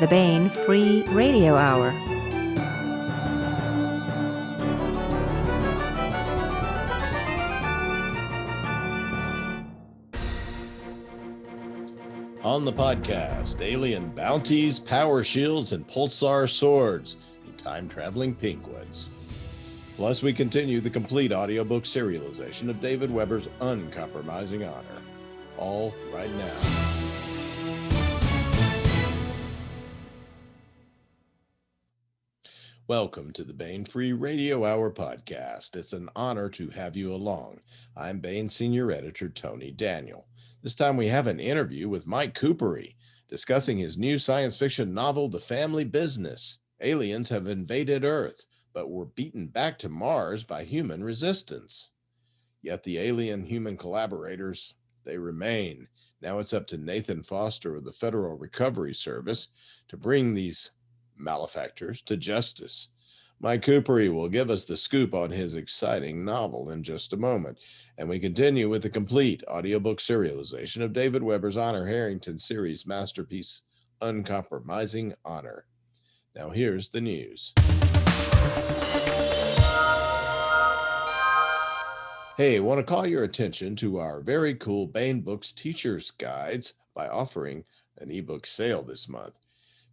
the Baen Free Radio Hour. On the podcast, alien bounties, power shields, and pulsar swords, and time-traveling penguins. Plus, we continue the complete audiobook serialization of David Weber's Uncompromising Honor. All right now. Welcome to the Baen Free Radio Hour podcast. It's an honor to have you along. I'm Baen Senior Editor Tony Daniel. This time we have an interview with Mike Kupari discussing his new science fiction novel, The Family Business. Aliens have invaded Earth, but were beaten back to Mars by human resistance. Yet the alien-human collaborators, they remain. Now it's up to Nathan Foster of the Federal Recovery Service to bring these malefactors to justice. Mike Kupari will give us the scoop on his exciting novel in just a moment, and we continue with the complete audiobook serialization of David Weber's Honor Harrington series masterpiece, Uncompromising Honor. Now here's the news. Hey, I want to call your attention to our very cool Baen Books Teacher's Guides by offering an ebook sale this month.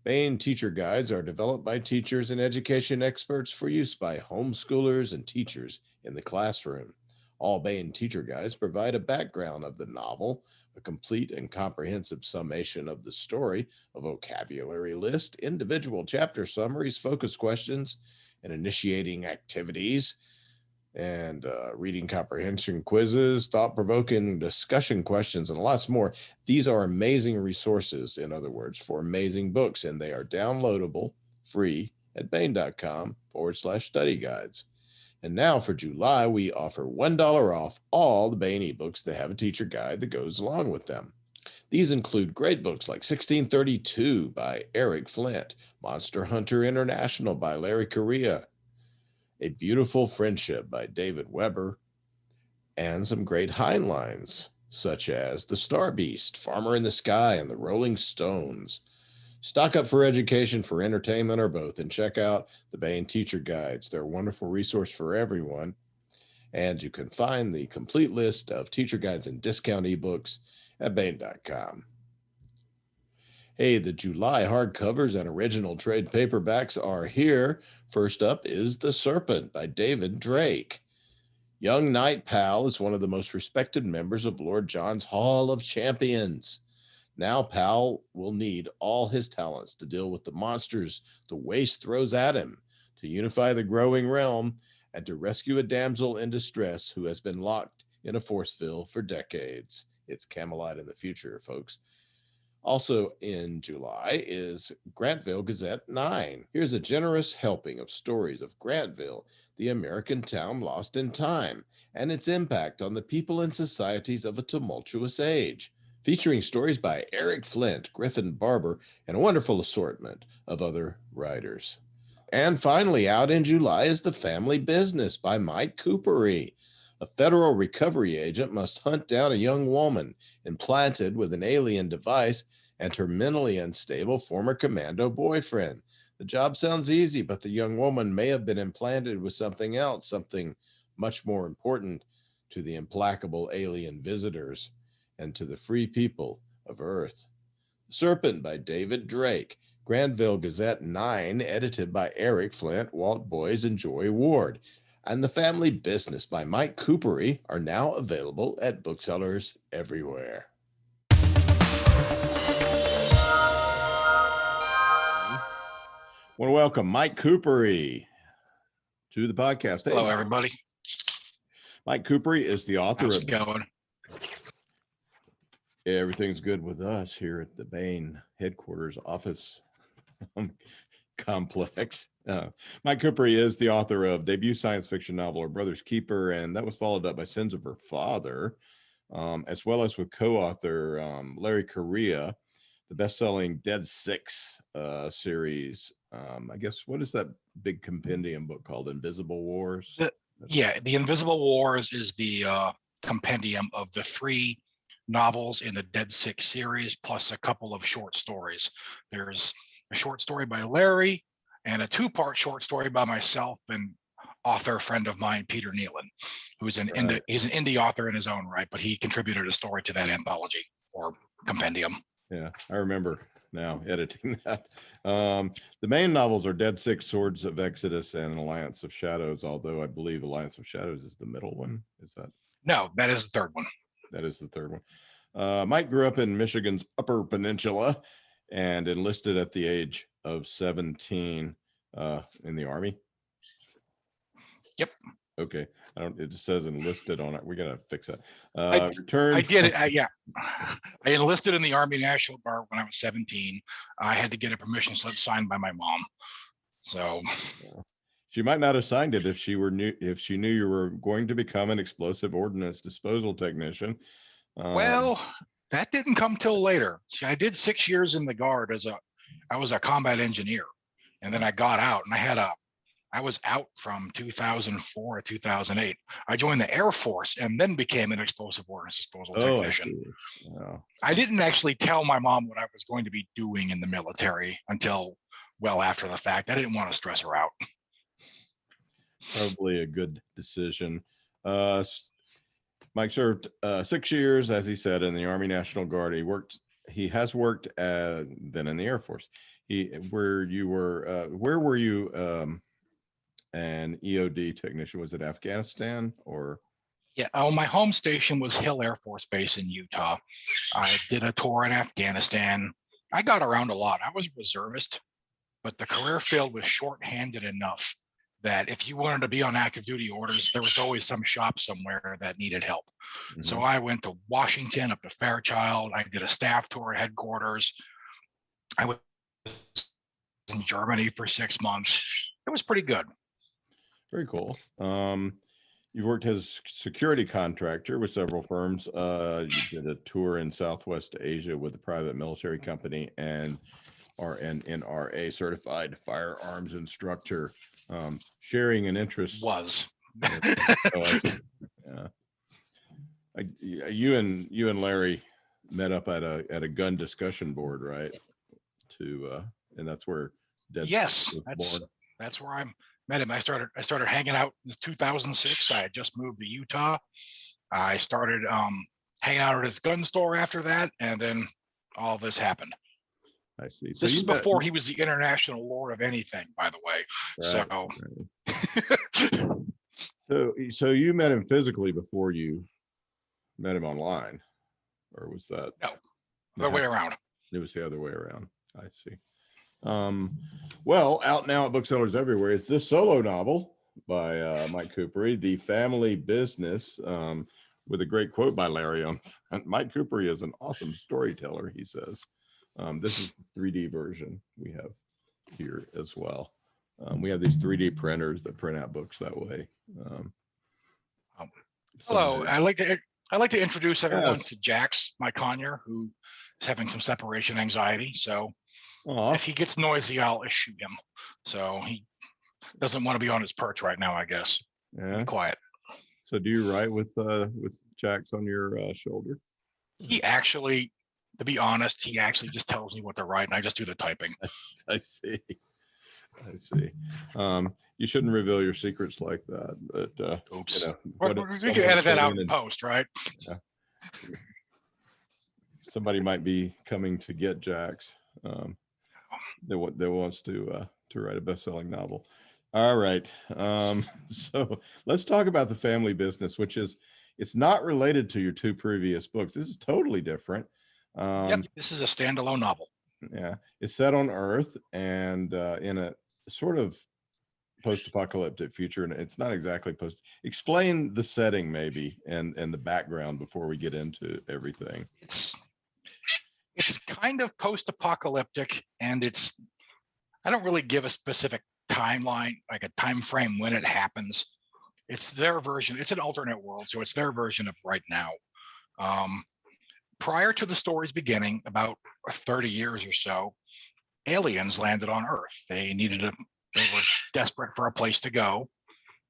Baen Teacher Guides are developed by teachers and education experts for use by homeschoolers and teachers in the classroom. All Baen Teacher Guides provide a background of the novel, a complete and comprehensive summation of the story, a vocabulary list, individual chapter summaries, focus questions, and initiating activities, and reading comprehension quizzes, thought-provoking discussion questions, and lots more. These are amazing resources, in other words, for amazing books, and they are downloadable free at baen.com/study guides. And now for July, we offer $1 off all the Baen ebooks that have a teacher guide that goes along with them. These include great books like 1632 by Eric Flint, Monster Hunter International by Larry Correia, A Beautiful Friendship by David Weber, and some great Heinleins, such as The Star Beast, Farmer in the Sky, and The Rolling Stones. Stock up for education, for entertainment, or both, and check out the Baen Teacher Guides. They're a wonderful resource for everyone, and you can find the complete list of teacher guides and discount ebooks at baen.com. Hey, the July hardcovers and original trade paperbacks are here. First up is The Serpent by David Drake. Young Knight Pal is one of the most respected members of Lord John's Hall of Champions. Now Pal will need all his talents to deal with the monsters the waste throws at him, to unify the growing realm, and to rescue a damsel in distress who has been locked in a force field for decades. It's Camelot in the future, folks. Also in July is Grantville Gazette 9. Here's a generous helping of stories of Grantville, the American town lost in time, and its impact on the people and societies of a tumultuous age, featuring stories by Eric Flint, Griffin Barber, and a wonderful assortment of other writers. And finally, out in July is The Family Business by Mike Kupari. A federal recovery agent must hunt down a young woman implanted with an alien device and her mentally unstable former commando boyfriend. The job sounds easy, but the young woman may have been implanted with something else, something much more important to the implacable alien visitors and to the free people of Earth. Serpent by David Drake. Grantville Gazette 9, edited by Eric Flint, Walt Boyes, and Joy Ward. And The Family Business by Mike Kupari are now available at booksellers everywhere. I want to welcome Mike Kupari to the podcast. Hello, everybody. Mike Kupari is the author How's of... it going? Everything's good with us here at the Baen headquarters office complex. Mike Kupari is the author of debut science fiction novel, Her Brother's Keeper, and that was followed up by Sins of Her Father, as well as with co-author Larry Correia, the best-selling Dead Six series. I guess, what is that big compendium book called? Invisible Wars? The Invisible Wars is the compendium of the 3 novels in the Dead Six series, plus a couple of short stories. There's a short story by Larry, and a 2-part short story by myself and author friend of mine, Peter Nealon, who's he's an indie author in his own right, but he contributed a story to that anthology or compendium. Yeah, I remember now editing that. The main novels are Dead Six, Swords of Exodus, and Alliance of Shadows, although I believe Alliance of Shadows is the middle one. Is that? No, that is the third one. That is the third one. Mike grew up in Michigan's Upper Peninsula and enlisted at the age of 17 in the Army. Yep. Okay. It just says enlisted on it. We're gonna fix that. I did it. Yeah. I enlisted in the Army National Guard when I was 17. I had to get a permission slip signed by my mom. So she might not have signed it if she knew you were going to become an explosive ordnance disposal technician. Well, that didn't come till later. See, I did 6 years in the Guard I was a combat engineer, and then I got out, and I was out from 2004 to 2008. I joined the Air Force and then became an explosive ordnance disposal technician. I didn't actually tell my mom what I was going to be doing in the military until well after the fact. I didn't want to stress her out. Probably a good decision. Mike served 6 years, as he said, in the Army National Guard. He has worked then in the Air Force. Where were you an EOD technician? Was it Afghanistan or? Yeah, my home station was Hill Air Force Base in Utah. I did a tour in Afghanistan. I got around a lot. I was a reservist, but the career field was short-handed enough that if you wanted to be on active duty orders, there was always some shop somewhere that needed help. Mm-hmm. So I went to Washington, up to Fairchild. I did a staff tour at headquarters. I was in Germany for 6 months. It was pretty good. Very cool. You've worked as security contractor with several firms. You did a tour in Southwest Asia with a private military company and are an NRA certified firearms instructor. Sharing an interest you and Larry met up at a gun discussion board, right? And that's where that's where I met him. I started hanging out in 2006. I had just moved to Utah. I started hanging out at his gun store after that, and then all this happened. I see. So this is before he was the international lord of anything, by the way. Right. So you met him physically before you met him online, or was that? No, the other way around. It was the other way around. I see. Well, out now at booksellers everywhere. It's this solo novel by Mike Kupari, The Family Business, with a great quote by Larry on front. Mike Kupari is an awesome storyteller, he says. This is the 3D version we have here as well. We have these 3D printers that print out books that way. Hello, I'd like to introduce everyone to Jax, my conure, who is having some separation anxiety. So if he gets noisy, I'll issue him. So he doesn't want to be on his perch right now, I guess. Yeah. Be quiet. So do you write with Jax on your shoulder? He actually, to be honest, he actually just tells me what to write, and I just do the typing. I see. You shouldn't reveal your secrets like that. But oops. You can edit that out in post, right? Yeah. Somebody might be coming to get Jax. That wants to write a best-selling novel. All right. So let's talk about The Family Business, which it's not related to your two previous books. This is totally different. Yep, this is a standalone novel. Yeah, it's set on Earth and in a sort of post-apocalyptic future, and it's not exactly explain the setting maybe and the background before we get into everything. It's kind of post-apocalyptic, and I don't really give a specific timeline, like a time frame when it happens. It's their version. It's an alternate world, so it's their version of right now. Prior to the story's beginning, about 30 years or so, aliens landed on Earth. They were desperate for a place to go.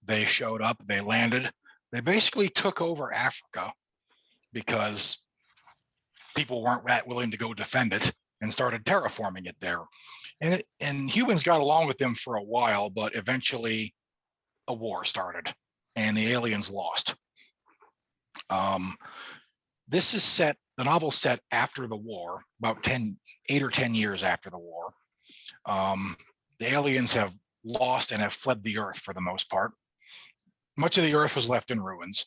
They showed up, they landed. They basically took over Africa because people weren't that willing to go defend it and started terraforming it there. And humans got along with them for a while, but eventually a war started and the aliens lost. This is set, the novel set after the war, about 8 or 10 years after the war. The aliens have lost and have fled the Earth for the most part. Much of the Earth was left in ruins.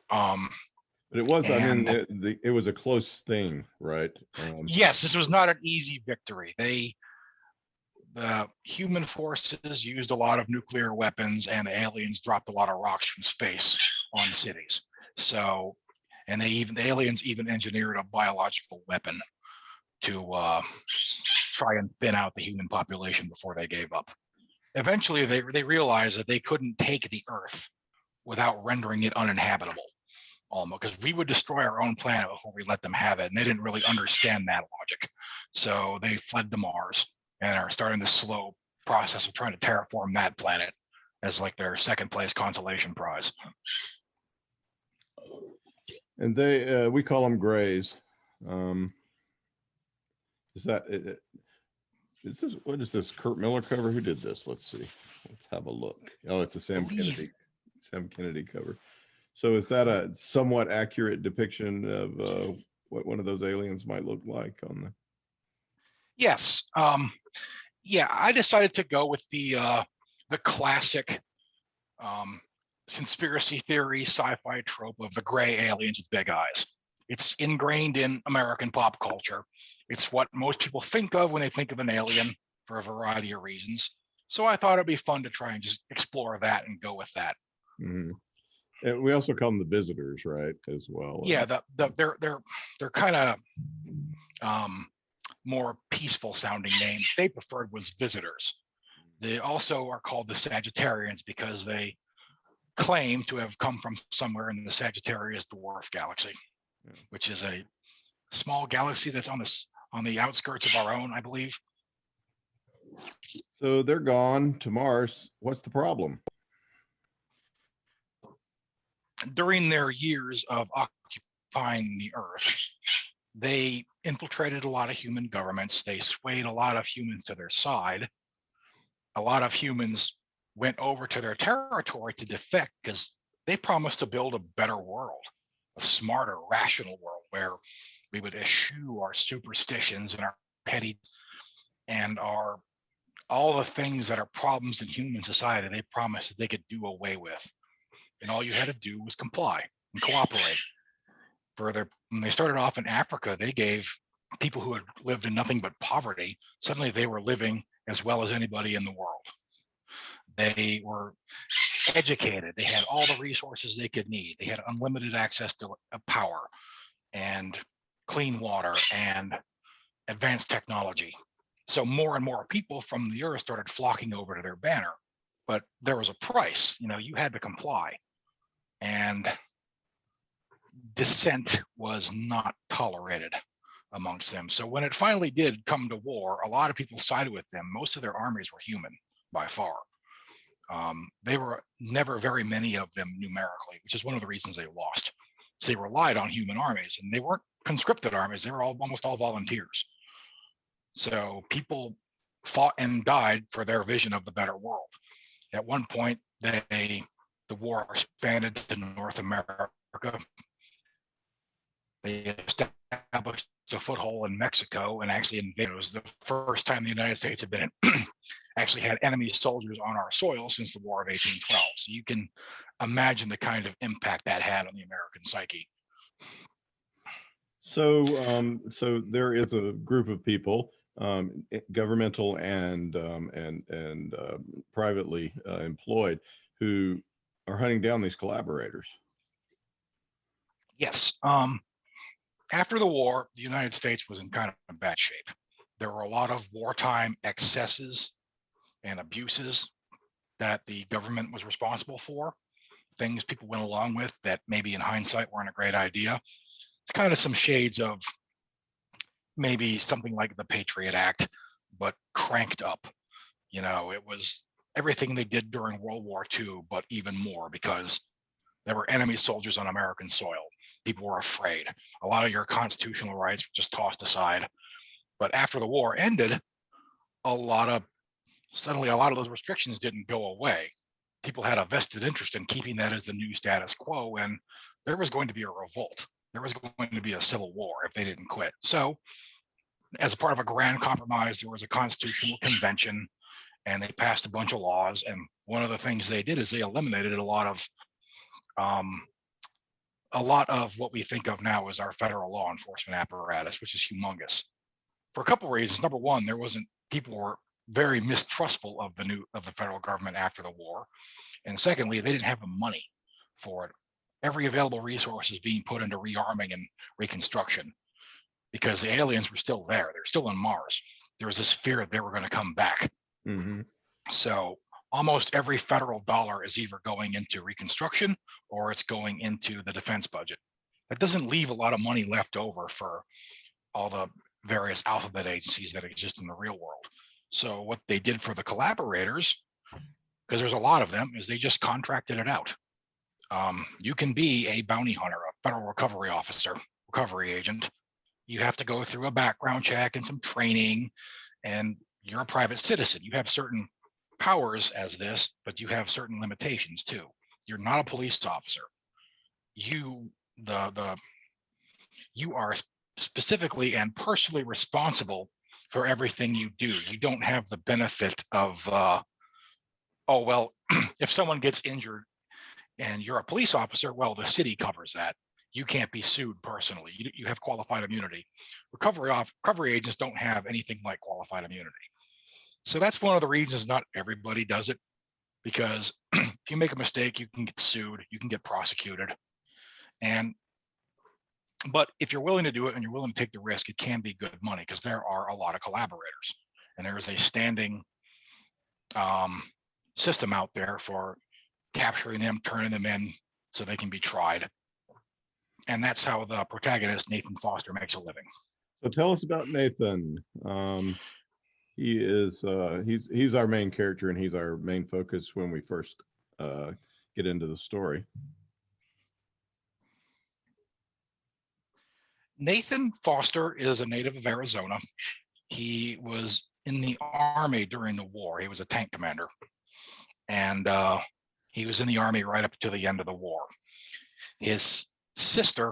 But it was, I mean, it was a close thing, right? Yes, this was not an easy victory. The human forces used a lot of nuclear weapons, and the aliens dropped a lot of rocks from space on cities. So, and the aliens even engineered a biological weapon to try and thin out the human population before they gave up. Eventually, they realized that they couldn't take the Earth without rendering it uninhabitable, almost, because we would destroy our own planet before we let them have it, and they didn't really understand that logic. So they fled to Mars and are starting the slow process of trying to terraform that planet as like their second place consolation prize. And they, we call them Greys. Is this, what is this, Kurt Miller cover? Who did this? Let's see. Let's have a look. Oh, it's a Sam Kennedy cover. So is that a somewhat accurate depiction of what one of those aliens might look like on the? Yes. Yeah, I decided to go with the classic conspiracy theory sci-fi trope of the gray aliens with big eyes. It's ingrained in American pop culture. It's what most people think of when they think of an alien for a variety of reasons. So I thought it'd be fun to try and just explore that and go with that. Mm-hmm. And we also call them the visitors, right? As well. Yeah, they're kind of more peaceful sounding names. They preferred was visitors. They also are called the Sagittarians because they claim to have come from somewhere in the Sagittarius dwarf galaxy, which is a small galaxy that's on the outskirts of our own, I believe. So they're gone to Mars. What's the problem? During their years of occupying the Earth, they infiltrated a lot of human governments. They swayed a lot of humans to their side. A lot of humans went over to their territory to defect because they promised to build a better world, a smarter, rational world where we would eschew our superstitions and our petty and all the things that are problems in human society. They promised that they could do away with. And all you had to do was comply and cooperate. When they started off in Africa, they gave people who had lived in nothing but poverty, suddenly they were living as well as anybody in the world. They were educated. They had all the resources they could need. They had unlimited access to power and clean water and advanced technology. So more and more people from the Earth started flocking over to their banner. But there was a price, you had to comply. And dissent was not tolerated amongst them. So when it finally did come to war, a lot of people sided with them. Most of their armies were human by far. They were never very many of them numerically, which is one of the reasons they lost. So they relied on human armies, and they weren't conscripted armies. They were almost all volunteers. So people fought and died for their vision of the better world. At one point, the war expanded to North America. They established a foothold in Mexico and actually invaded. It was the first time the United States had been actually had enemy soldiers on our soil since the War of 1812. So you can imagine the kind of impact that had on the American psyche. So, so there is a group of people, governmental and privately employed, who are hunting down these collaborators. Yes. After the war, the United States was in kind of bad shape. There were a lot of wartime excesses and abuses that the government was responsible for, things people went along with that maybe in hindsight weren't a great idea. It's kind of some shades of maybe something like the Patriot Act, but cranked up. It was everything they did during World War II, but even more because there were enemy soldiers on American soil. People were afraid. A lot of your constitutional rights were just tossed aside. But after the war ended, suddenly a lot of those restrictions didn't go away. People had a vested interest in keeping that as the new status quo, and there was going to be a revolt. There was going to be a civil war if they didn't quit. So as a part of a grand compromise, there was a constitutional convention, and they passed a bunch of laws. And one of the things they did is they eliminated a lot of what we think of now as our federal law enforcement apparatus, which is humongous. For a couple of reasons. Number one, people were very mistrustful of the federal government after the war. And secondly, they didn't have the money for it. Every available resource is being put into rearming and reconstruction because the aliens were still there. They're still on Mars. There was this fear that they were going to come back. Mm-hmm. So almost every federal dollar is either going into reconstruction or it's going into the defense budget. That doesn't leave a lot of money left over for all the various alphabet agencies that exist in the real world. So what they did for the collaborators, because there's a lot of them, is they just contracted it out. You can be a bounty hunter, a federal recovery officer, recovery agent. You have to go through a background check and some training, and you're a private citizen. You have certain powers as this, but you have certain limitations too. You're not a police officer. You are specifically and personally responsible for everything you do. You don't have the benefit of, if someone gets injured and you're a police officer, well, the city covers that. You can't be sued personally. You have qualified immunity. Recovery agents don't have anything like qualified immunity. So that's one of the reasons not everybody does it, because if you make a mistake, you can get sued, you can get prosecuted. But if you're willing to do it and you're willing to take the risk, it can be good money because there are a lot of collaborators, and there is a standing system out there for capturing them, turning them in so they can be tried. And that's how the protagonist, Nathan Foster, makes a living. So tell us about Nathan. He is he's our main character, and he's our main focus when we first get into the story. Nathan Foster is a native of Arizona. He was in the Army during the war. He was a tank commander, and he was in the Army right up to the end of the war. His sister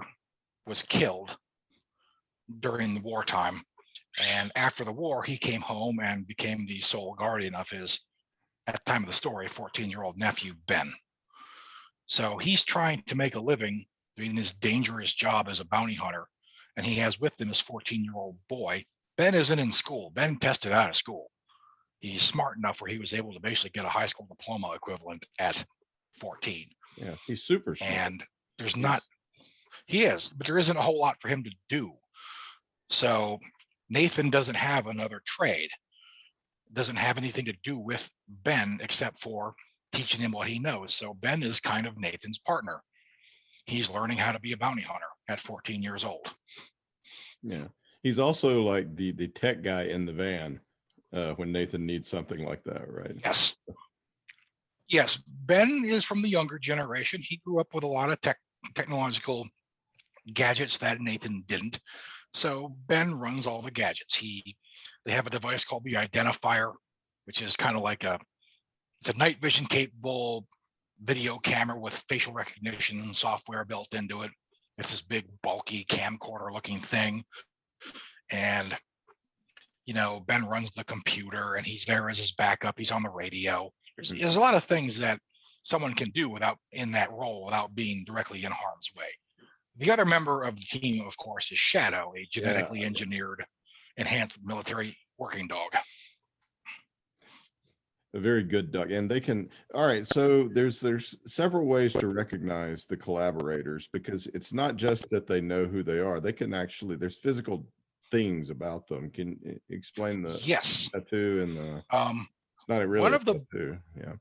was killed during the wartime, and after the war, he came home and became the sole guardian of his, at the time of the story, 14-year-old nephew, Ben. So he's trying to make a living doing this dangerous job as a bounty hunter, and he has with him his 14-year-old boy. Ben isn't in school. Ben tested out of school. He's smart enough where he was able to basically get a high school diploma equivalent at 14. Yeah, he's super smart. And he is, but there isn't a whole lot for him to do. So Nathan doesn't have another trade, doesn't have anything to do with Ben except for teaching him what he knows. So Ben is kind of Nathan's partner. He's learning how to be a bounty hunter at 14 years old. Yeah. He's also like the tech guy in the van when Nathan needs something like that, right? Yes. Yes. Ben is from the younger generation. He grew up with a lot of technological gadgets that Nathan didn't. So Ben runs all the gadgets. They have a device called the Identifier, which is kind of like it's a night vision capable video camera with facial recognition software built into it. It's this big bulky camcorder looking thing. And, Ben runs the computer and he's there as his backup. He's on the radio. There's a lot of things that someone can do in that role without being directly in harm's way. The other member of the team, of course, is Shadow, a genetically engineered, enhanced military working dog. A very good dog. And they can, all right, so there's several ways to recognize the collaborators, because it's not just that they know who they are. They can actually, there's physical things about them. Can you explain the tattoo and the it's not really a tattoo. Yeah.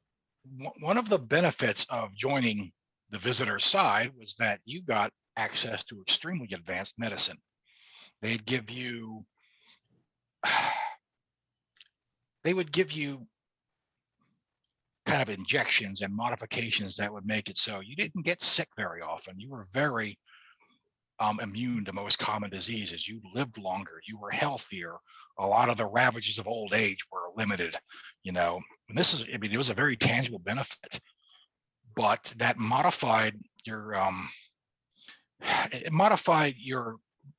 One of the benefits of joining the visitor's side was that you got access to extremely advanced medicine. They would give you kind of injections and modifications that would make it so you didn't get sick very often. You were very immune to most common diseases. You lived longer, you were healthier. A lot of the ravages of old age were limited, and this is, it was a very tangible benefit, but that modified your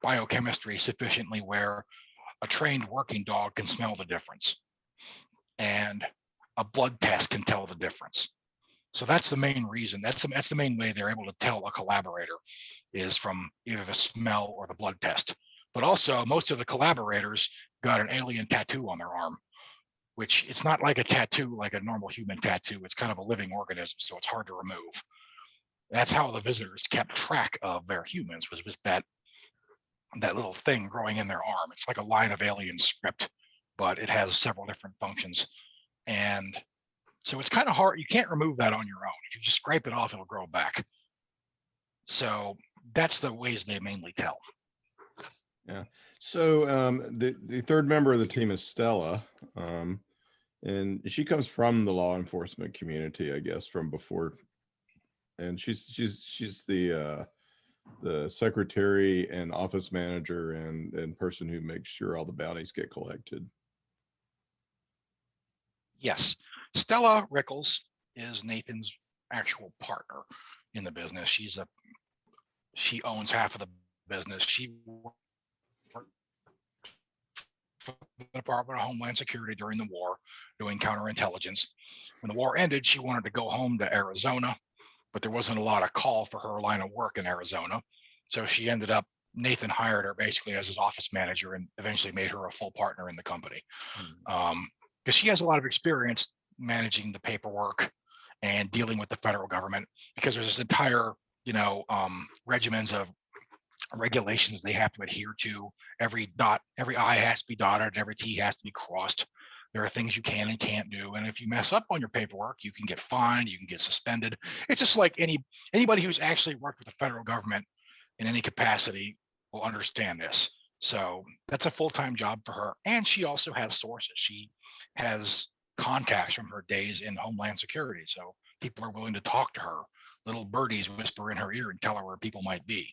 biochemistry sufficiently where a trained working dog can smell the difference, and a blood test can tell the difference. So that's the main reason. That's the main way they're able to tell a collaborator, is from either the smell or the blood test. But also, most of the collaborators got an alien tattoo on their arm, which it's not like a tattoo, like a normal human tattoo. It's kind of a living organism, so it's hard to remove. That's how the visitors kept track of their humans, was with that little thing growing in their arm. It's like a line of alien script, but it has several different functions. And so it's kind of hard. You can't remove that on your own. If you just scrape it off, it'll grow back. So that's the ways they mainly tell. Yeah. So the third member of the team is Stella, and she comes from the law enforcement community, I guess, from before. And she's the secretary and office manager and person who makes sure all the bounties get collected. Yes. Stella Rickles is Nathan's actual partner in the business. She owns half of the business. She worked for the Department of Homeland Security during the war, doing counterintelligence. When the war ended, she wanted to go home to Arizona, but there wasn't a lot of call for her line of work in Arizona. So she ended up, Nathan hired her basically as his office manager and eventually made her a full partner in the company. Because she has a lot of experience managing the paperwork and dealing with the federal government, because there's this entire, regimens of regulations they have to adhere to. Every I has to be dotted, every T has to be crossed. There are things you can and can't do, and if you mess up on your paperwork, you can get fined, you can get suspended. It's just like anybody who's actually worked with the federal government in any capacity will understand this. So that's a full-time job for her, and she also has sources. She has contacts from her days in Homeland Security, so people are willing to talk to her. Little birdies whisper in her ear and tell her where people might be.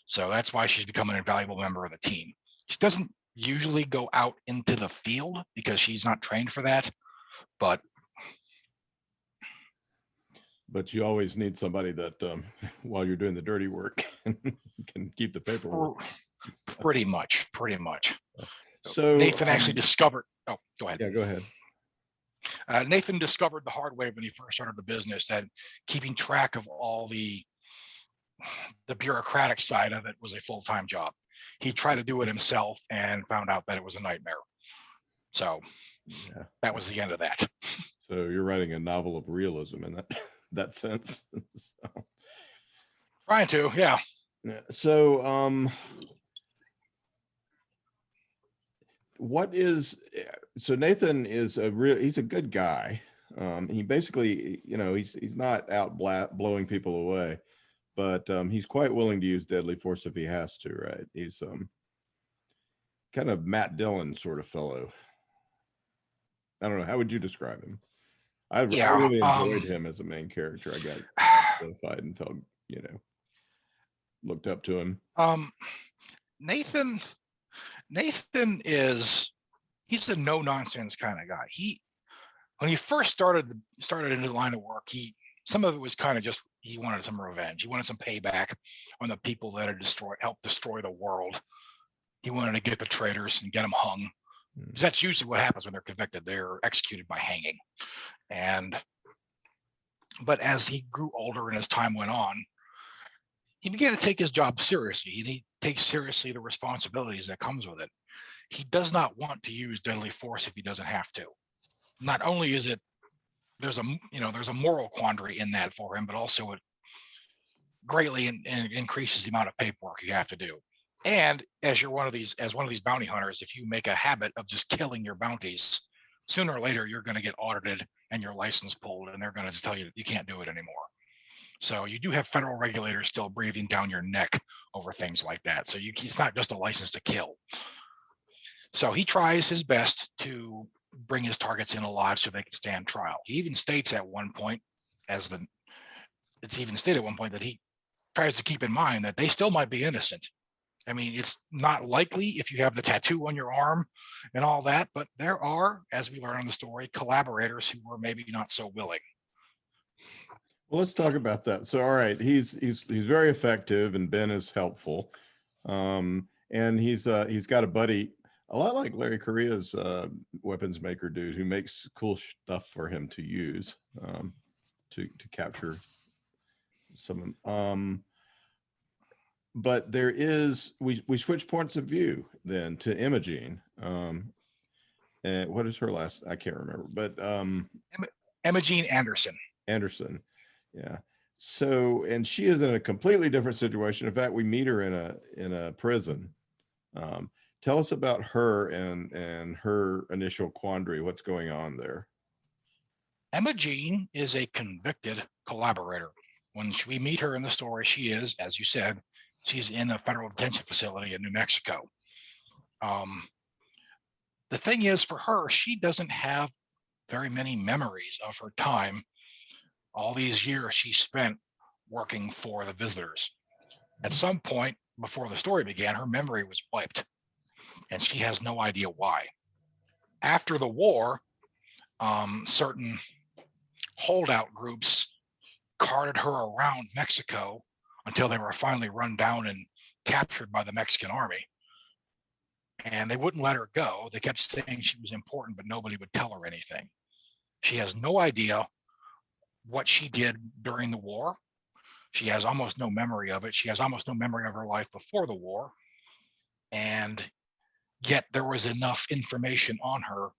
So that's why she's become an invaluable member of the team. She doesn't usually go out into the field because she's not trained for that, but you always need somebody that while you're doing the dirty work can keep the paperwork. Pretty much. So Nathan actually discovered, go ahead. Yeah, go ahead. Nathan discovered the hard way when he first started the business that keeping track of all the bureaucratic side of it was a full-time job. He tried to do it himself and found out that it was a nightmare. So that was the end of that. So you're writing a novel of realism in that sense. So. Trying to, yeah. So Nathan is he's a good guy. He basically, he's not out blowing people away, but he's quite willing to use deadly force if he has to, right? He's kind of Matt Dillon sort of fellow. I don't know. How would you describe him? I really enjoyed him as a main character. I got identified and felt, looked up to him. Nathan he's a no nonsense kind of guy. When he first started into the line of work, some of it was kind of just, he wanted some revenge. He wanted some payback on the people that had helped destroy the world. He wanted to get the traitors and get them hung. Because that's usually what happens when they're convicted. They're executed by hanging. But as he grew older and as time went on, he began to take his job seriously. He takes seriously the responsibilities that comes with it. He does not want to use deadly force if he doesn't have to. Not only is it, there's a moral quandary in that for him, but also it greatly increases the amount of paperwork you have to do. And as one of these bounty hunters, if you make a habit of just killing your bounties, sooner or later you're going to get audited and your license pulled, and they're going to just tell you you can't do it anymore. So you do have federal regulators still breathing down your neck over things like that. So it's not just a license to kill. So he tries his best to bring his targets in alive so they can stand trial. He even states at one point, that tries to keep in mind that they still might be innocent. I mean, it's not likely if you have the tattoo on your arm and all that, but there are, as we learn in the story, collaborators who were maybe not so willing. Well, let's talk about that. So, all right, he's very effective, and Ben is helpful, and he's got a buddy, a lot like Larry Correa's weapons maker dude, who makes cool stuff for him to use to capture some. But there is we switch points of view then to Imogene. And what is her last? I can't remember, but Imogene Anderson. Anderson. Yeah. So, and she is in a completely different situation. In fact, we meet her in a prison. Tell us about her and her initial quandary. What's going on there? Imogene is a convicted collaborator. When we meet her in the story, she is, as you said, she's in a federal detention facility in New Mexico. The thing is, for her, she doesn't have very many memories of her time. All these years she spent working for the visitors. At some point before the story began, her memory was wiped, and she has no idea why. After the war, certain holdout groups carted her around Mexico until they were finally run down and captured by the Mexican army. And they wouldn't let her go. They kept saying she was important, but nobody would tell her anything. She has no idea what she did during the war. She has almost no memory of it. She has almost no memory of her life before the war. And yet there was enough information on her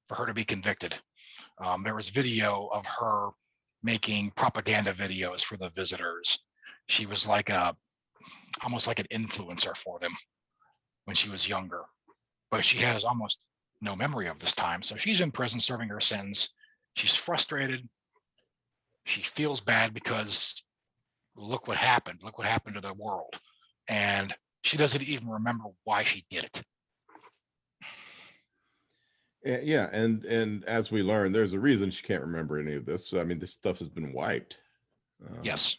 for her to be convicted. There was video of her making propaganda videos for the visitors. She was like almost like an influencer for them when she was younger, but she has almost no memory of this time. So she's in prison serving her sentence. She's frustrated. She feels bad because look what happened. Look what happened to the world. And she doesn't even remember why she did it. Yeah, and as we learn, there's a reason she can't remember any of this. I mean, this stuff has been wiped. Yes.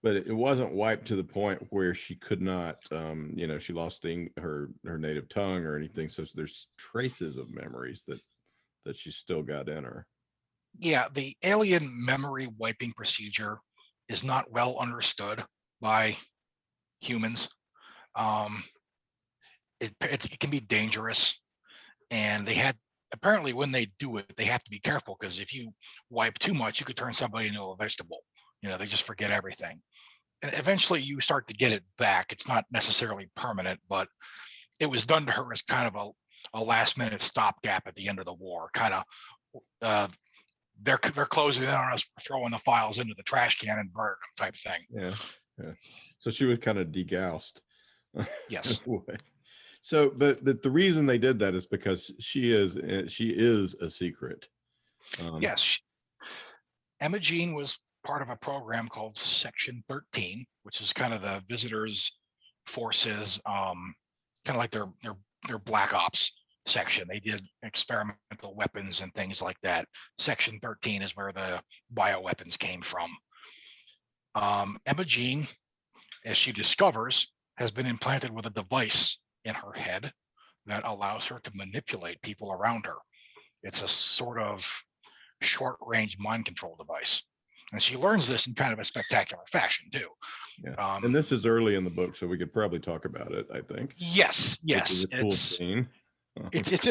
But it wasn't wiped to the point where she could not, she lost her native tongue or anything. So there's traces of memories that she still got in her. Yeah, the alien memory wiping procedure is not well understood by humans. It can be dangerous, and apparently when they do it, they have to be careful, because if you wipe too much, you could turn somebody into a vegetable. They just forget everything. And eventually you start to get it back. It's not necessarily permanent, but it was done to her as kind of a last minute stopgap at the end of the war. Kind of, they're closing in on us, throwing the files into the trash can and burning them type thing. Yeah. So she was kind of degaussed. Yes. So, but the reason they did that is because she is a secret. Yes. Imogene was part of a program called Section 13, which is kind of the visitors forces, kind of like their black ops section. They did experimental weapons and things like that. Section 13 is where the bioweapons came from. Imogene, as she discovers, has been implanted with a device in her head that allows her to manipulate people around her. It's a sort of short-range mind control device. And she learns this in kind of a spectacular fashion too. Yeah. And this is early in the book, so we could probably talk about it, I think. Yes. It's a cool scene. It's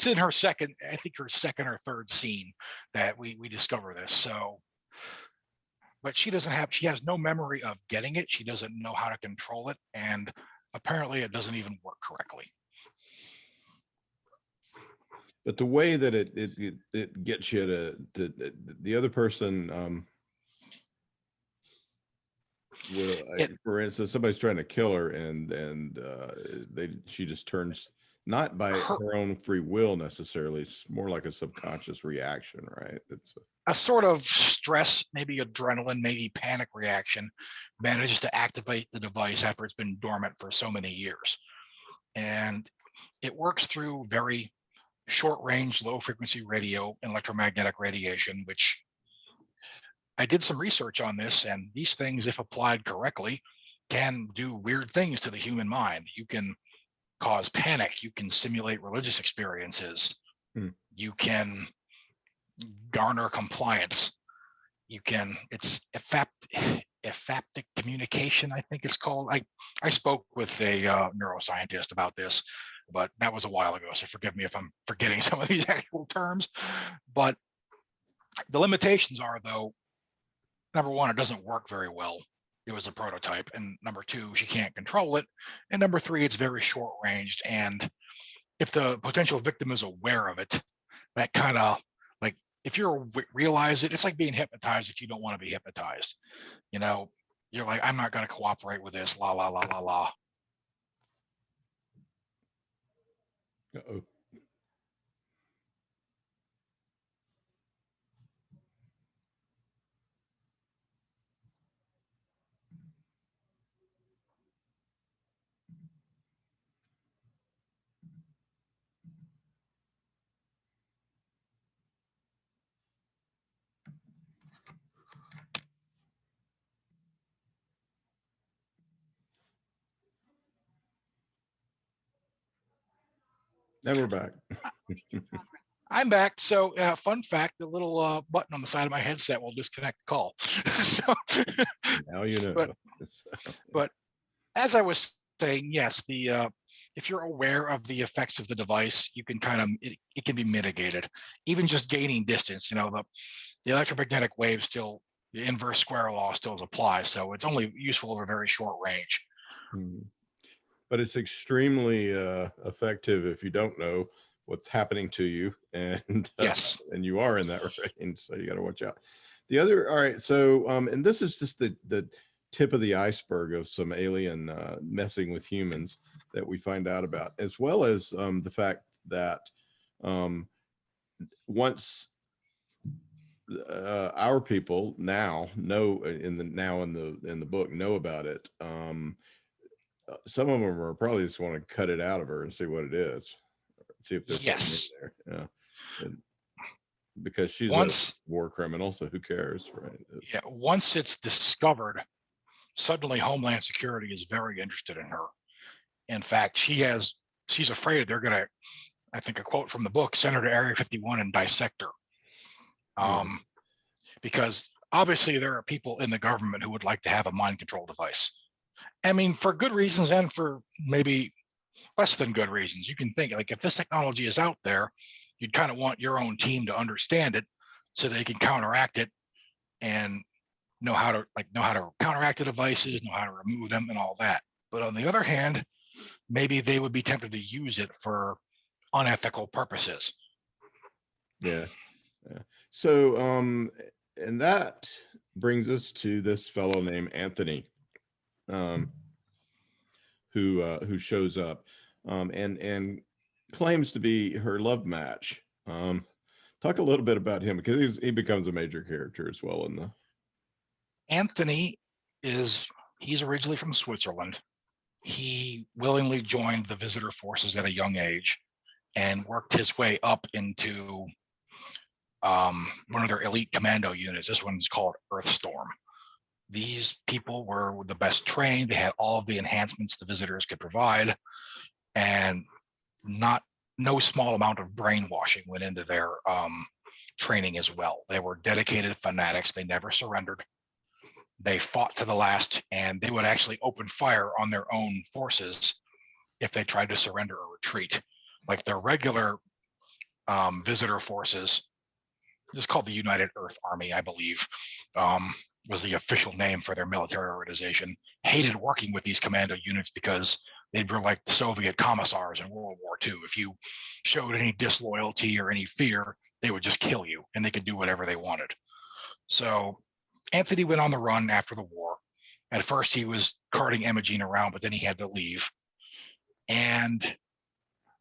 in her second, I think her second or third scene that we discover this. So, but she has no memory of getting it. She doesn't know how to control it, and apparently it doesn't even work correctly. But the way that it gets you to the other person, for instance, somebody's trying to kill her, and she just turns, not by her own free will necessarily. It's more like a subconscious reaction, right? It's a sort of stress, maybe adrenaline, maybe panic reaction, manages to activate the device after it's been dormant for so many years. And it works through very short range, low frequency radio, electromagnetic radiation, which I did some research on this, and these things, if applied correctly, can do weird things to the human mind. You can cause panic. You can simulate religious experiences. You can garner compliance. You can, it's ephaptic communication, I think it's called. I spoke with a neuroscientist about this, but that was a while ago, so forgive me if I'm forgetting some of these actual terms. But the limitations are, though, number one, it doesn't work very well. It was a prototype. And number two, she can't control it. And number three, it's very short ranged. And if the potential victim is aware of it, that kind of, like, if you realize it, it's like being hypnotized if you don't want to be hypnotized. You know, you're like, I'm not going to cooperate with this, la, la, la, la, la. Uh-oh. And we're back. I'm back. So, fun fact: the little button on the side of my headset will disconnect the call. So, now you know. But as I was saying, yes, the if you're aware of the effects of the device, you can kind of it can be mitigated. Even just gaining distance, you know, the electromagnetic wave still, the inverse square law still applies, so it's only useful over very short range. But it's extremely effective if you don't know what's happening to you, and yes, and you are in that range, so you got to watch out. The other, all right, so and this is just the tip of the iceberg of some alien messing with humans that we find out about, as well as the fact that once our people now know in the book know about it, some of them are probably just want to cut it out of her and see what it is, see if there's something in there. And because she's a war criminal, so who cares, right? Yeah, once it's discovered, suddenly Homeland Security is very interested in her. In fact, she's afraid they're going to, I think a quote from the book, send her to Area 51 and dissect her. Because obviously there are people in the government who would like to have a mind control device. I mean, for good reasons and for maybe less than good reasons. You can think, like, if this technology is out there, you'd kind of want your own team to understand it so they can counteract it and know how to counteract the devices, know how to remove them and all that. But on the other hand, maybe they would be tempted to use it for unethical purposes. Yeah. So and that brings us to this fellow named Anthony, who shows up and claims to be her love match. Talk a little bit about him, because he becomes a major character as well in the. Anthony he's originally from Switzerland. He willingly joined the visitor forces at a young age and worked his way up into one of their elite commando units. This one's called Earthstorm. These people were the best trained. They had all of the enhancements the visitors could provide, and no small amount of brainwashing went into their training as well. They were dedicated fanatics. They never surrendered. They fought to the last, and they would actually open fire on their own forces if they tried to surrender or retreat. Like their regular visitor forces, it's called the United Earth Army, I believe, was the official name for their military organization, hated working with these commando units because they were like the Soviet commissars in World War II. If you showed any disloyalty or any fear, they would just kill you, and they could do whatever they wanted. So Anthony went on the run after the war. At first, he was carting Imogene around, but then he had to leave. And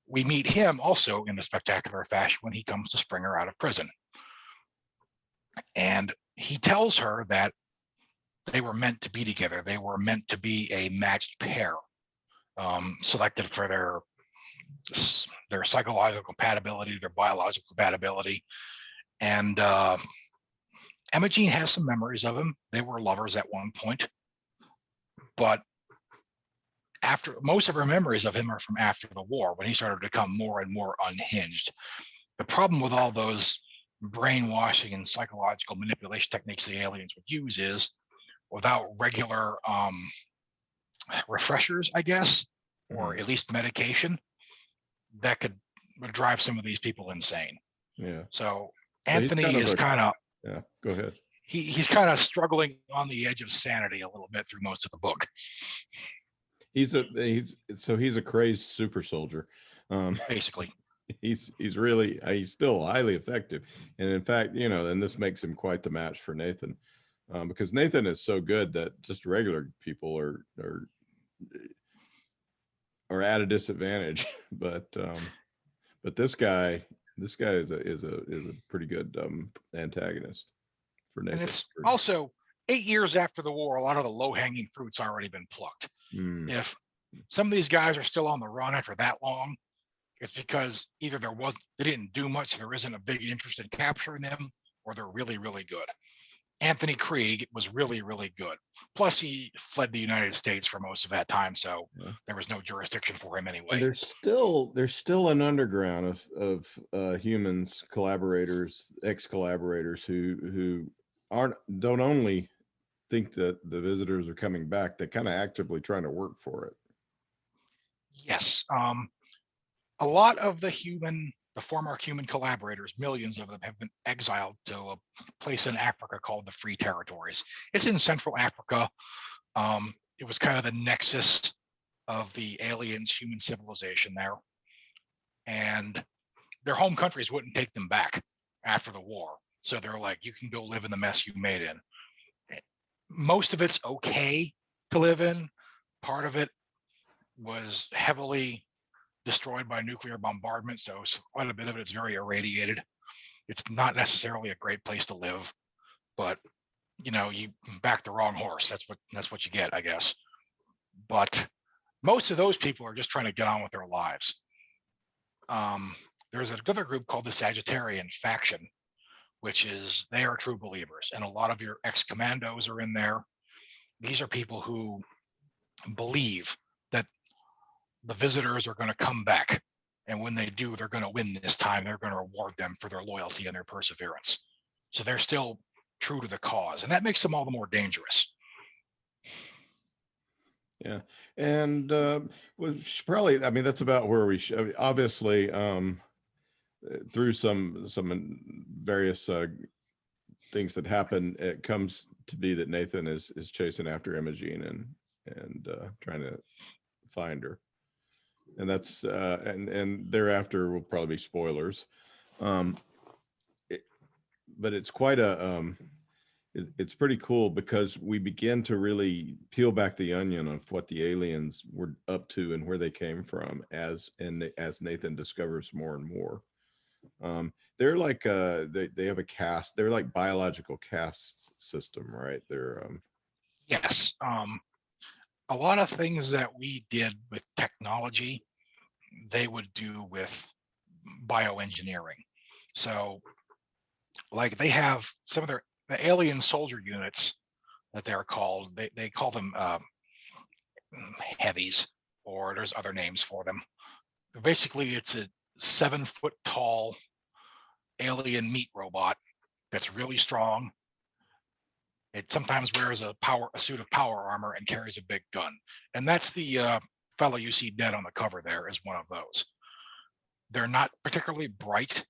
we meet him also in a spectacular fashion when he comes to spring her out of prison. And he tells her that they were meant to be together. They were meant to be a matched pair, selected for their psychological compatibility, their biological compatibility. And Imogene has some memories of him. They were lovers at one point, but after most of her memories of him are from after the war, when he started to become more and more unhinged. The problem with all those brainwashing and psychological manipulation techniques the aliens would use is without regular refreshers, I guess, or at least medication, that could drive some of these people insane. Yeah. So he's Anthony is kind of yeah. Go ahead. He's kind of struggling on the edge of sanity a little bit through most of the book. He's a crazed super soldier. Basically, he's still highly effective, and in fact, and this makes him quite the match for Nathan, because Nathan is so good that just regular people are at a disadvantage. But this guy is a pretty good antagonist for Nathan. And it's also 8 years after the war. A lot of the low-hanging fruit's already been plucked. If some of these guys are still on the run after that long, it's because either they didn't do much, so there isn't a big interest in capturing them, or they're really, really good. Anthony Krieg was really, really good. Plus, he fled the United States for most of that time, so there was no jurisdiction for him anyway. And there's still an underground of humans, collaborators, ex-collaborators who don't only think that the visitors are coming back, they're kind of actively trying to work for it. Yes. A lot of the former human collaborators, millions of them, have been exiled to a place in Africa called the Free Territories. It's in Central Africa. It was kind of the nexus of the aliens' human civilization there. And their home countries wouldn't take them back after the war. So they're like, you can go live in the mess you made in. Most of it's okay to live in. Part of it was heavily destroyed by nuclear bombardment, so quite a bit of it is very irradiated. It's not necessarily a great place to live, but you back the wrong horse. That's what you get, I guess. But most of those people are just trying to get on with their lives. There's another group called the Sagittarian faction, they are true believers, and a lot of your ex-commandos are in there. These are people who believe that the visitors are going to come back, and when they do, they're going to win this time. They're going to reward them for their loyalty and their perseverance. So they're still true to the cause, and that makes them all the more dangerous. Yeah, and probably, that's about where we should. Obviously, through some various things that happen, it comes to be that Nathan is chasing after Imogene and trying to find her. And that's and thereafter will probably be spoilers, but it's quite it's pretty cool, because we begin to really peel back the onion of what the aliens were up to and where they came from as Nathan discovers more and more. They're like they have a caste. They're like biological caste system, right? They're yes. A lot of things that we did with technology, they would do with bioengineering. So like they have some of the alien soldier units that they're called, they call them heavies, or there's other names for them. But basically, it's a 7-foot tall alien meat robot that's really strong. It sometimes wears a suit of power armor and carries a big gun. And that's the fellow you see dead on the cover there is one of those. They're not particularly bright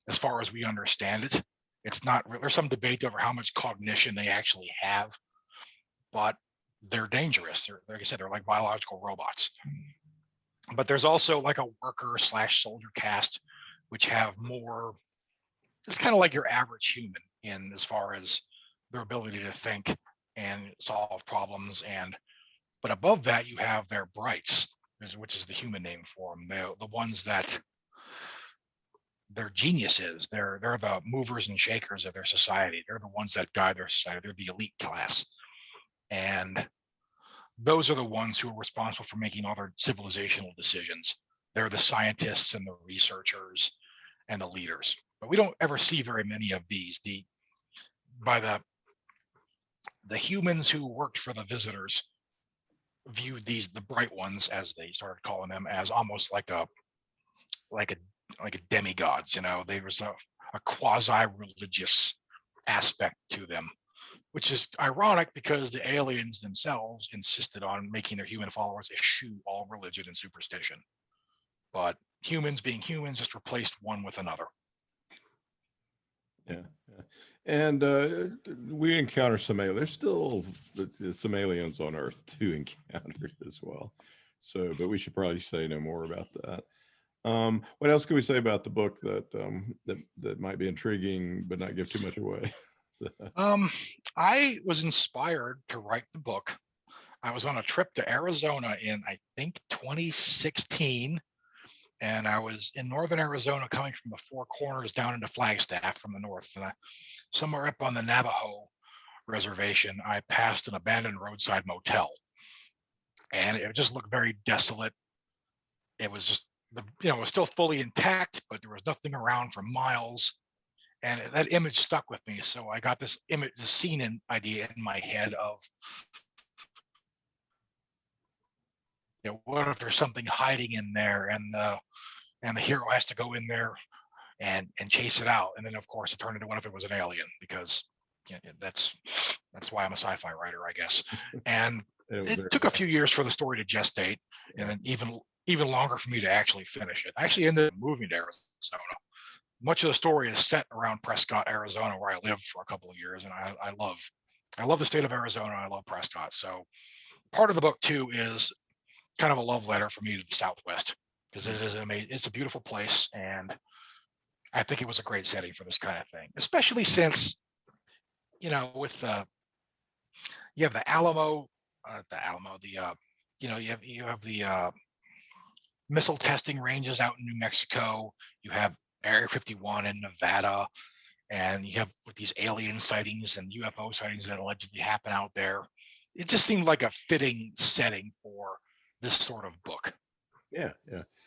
as far as we understand it. There's some debate over how much cognition they actually have, but they're dangerous. Like I said, they're like biological robots. But there's also like a worker/soldier caste, which have more, it's kind of like your average human in as far as their ability to think and solve problems. But above that, you have their brights, which is the human name for them. They're the ones that they're geniuses. They're the movers and shakers of their society. They're the ones that guide their society. They're the elite class. And those are the ones who are responsible for making all their civilizational decisions. They're the scientists and the researchers and the leaders. But we don't ever see very many of these. by the humans who worked for the visitors viewed the bright ones, as they started calling them, as almost like a demigods. There was a quasi-religious aspect to them, which is ironic because the aliens themselves insisted on making their human followers eschew all religion and superstition. But humans being humans just replaced one with another. Yeah. And we encounter some aliens. There's still some aliens on Earth to encounter as well. So, but we should probably say no more about that. What else can we say about the book that might be intriguing but not give too much away? I was inspired to write the book. I was on a trip to Arizona in, I think, 2016. And I was in northern Arizona coming from the Four Corners down into Flagstaff from the north. And somewhere up on the Navajo reservation, I passed an abandoned roadside motel. And it just looked very desolate. It was just, it was still fully intact, but there was nothing around for miles. And that image stuck with me. So I got this scene idea in my head of, what if there's something hiding in there, and the hero has to go in there and chase it out. And then of course it turned into, what if it was an alien? Because that's why I'm a sci-fi writer, I guess. And it took a few years for the story to gestate, and then even longer for me to actually finish it. I actually ended up moving to Arizona. Much of the story is set around Prescott, Arizona, where I lived for a couple of years, and I love the state of Arizona. I love Prescott. So part of the book too is kind of a love letter for me to the Southwest, because it's a beautiful place, and I think it was a great setting for this kind of thing, especially since, with you have the Alamo, you have the missile testing ranges out in New Mexico. You have Area 51 in Nevada, and you have with these alien sightings and UFO sightings that allegedly happen out there. It just seemed like a fitting setting for this sort of book. Yeah.